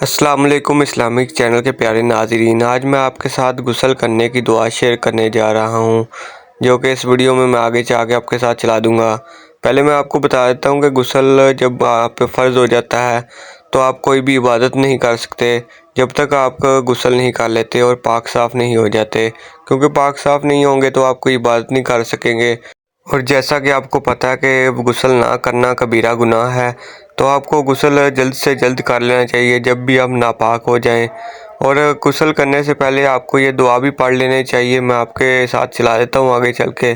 السلام علیکم Islamic channel کے پیارے ناظرین، آج میں آپ کے ساتھ غسل کرنے کی دعا شیئر کرنے جا رہا ہوں، جو کہ اس ویڈیو میں آگے جا کے آپ کے ساتھ چلا دوں گا۔ پہلے میں آپ کو بتا دیتا ہوں کہ غسل جب آپ پہ فرض ہو جاتا ہے تو آپ کوئی بھی عبادت نہیں کر سکتے جب تک آپ غسل نہیں کر لیتے اور پاک صاف نہیں ہو جاتے، کیونکہ پاک صاف نہیں ہوں گے تو آپ کوئی عبادت نہیں کر سکیں گے۔ اور جیسا کہ آپ کو پتہ ہے کہ غسل نہ کرنا کبیرہ گناہ ہے، تو آپ کو غسل جلد سے جلد کر لینا چاہیے جب بھی آپ ناپاک ہو جائیں۔ اور غسل کرنے سے پہلے آپ کو یہ دعا بھی پڑھ لینے چاہیے، میں آپ کے ساتھ چلا دیتا ہوں آگے چل کے۔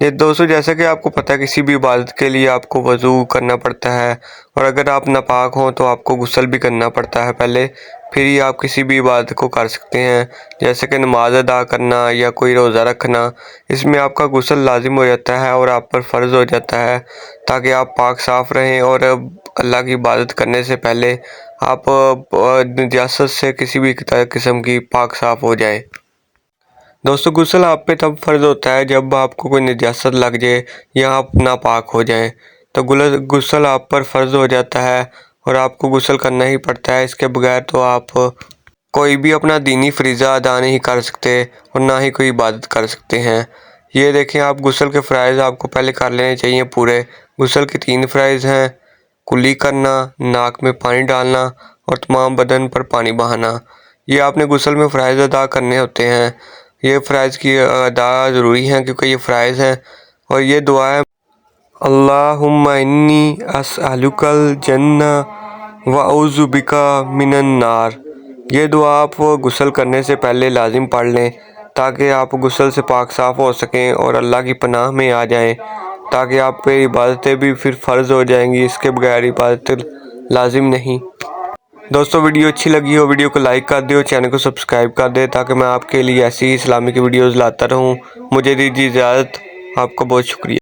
یہ دوستو، جیسا کہ آپ کو پتہ ہے کسی بھی عبادت کے لیے آپ کو وضو کرنا پڑتا ہے، اور اگر آپ ناپاک ہوں تو آپ کو غسل بھی کرنا پڑتا ہے پہلے، پھر ہی آپ کسی بھی عبادت کو کر سکتے ہیں، جیسے کہ نماز ادا کرنا یا کوئی روزہ رکھنا۔ اس میں آپ کا غسل لازم ہو جاتا ہے اور آپ پر فرض ہو جاتا ہے، تاکہ آپ پاک صاف رہیں اور اللہ کی عبادت کرنے سے پہلے آپ نجاست سے کسی بھی قسم کی پاک صاف ہو جائیں۔ دوستو، غسل آپ پہ تب فرض ہوتا ہے جب آپ کو کوئی نجاست لگ جائے یا آپ ناپاک ہو جائیں، تو غسل آپ پر فرض ہو جاتا ہے اور آپ کو غسل کرنا ہی پڑتا ہے۔ اس کے بغیر تو آپ کوئی بھی اپنا دینی فریضہ ادا نہیں کر سکتے اور نہ ہی کوئی عبادت کر سکتے ہیں۔ یہ دیکھیں، آپ غسل کے فرائض آپ کو پہلے کر لینے چاہیے پورے۔ غسل کے 3 فرائض ہیں: کلی کرنا، ناک میں پانی ڈالنا اور تمام بدن پر پانی بہانا۔ یہ آپ نے غسل میں فرائض ادا کرنے ہوتے ہیں۔ یہ فرائض کی ادا ضروری ہیں کیونکہ یہ فرائض ہیں، اور یہ دعا ہے: اللہم انی اسألک الجنہ واعوذ بک من النار۔ یہ دعا آپ غسل کرنے سے پہلے لازم پڑھ لیں، تاکہ آپ غسل سے پاک صاف ہو سکیں اور اللہ کی پناہ میں آ جائیں، تاکہ آپ پہ عبادتیں بھی پھر فرض ہو جائیں گی، اس کے بغیر عبادت لازم نہیں۔ دوستو، ویڈیو اچھی لگی ہو ویڈیو کو لائک کر دیں اور چینل کو سبسکرائب کر دیں، تاکہ میں آپ کے لیے ایسی ہی اسلامی کی ویڈیوز لاتا رہوں۔ مجھے دیجیے اجازت، آپ کا بہت شکریہ۔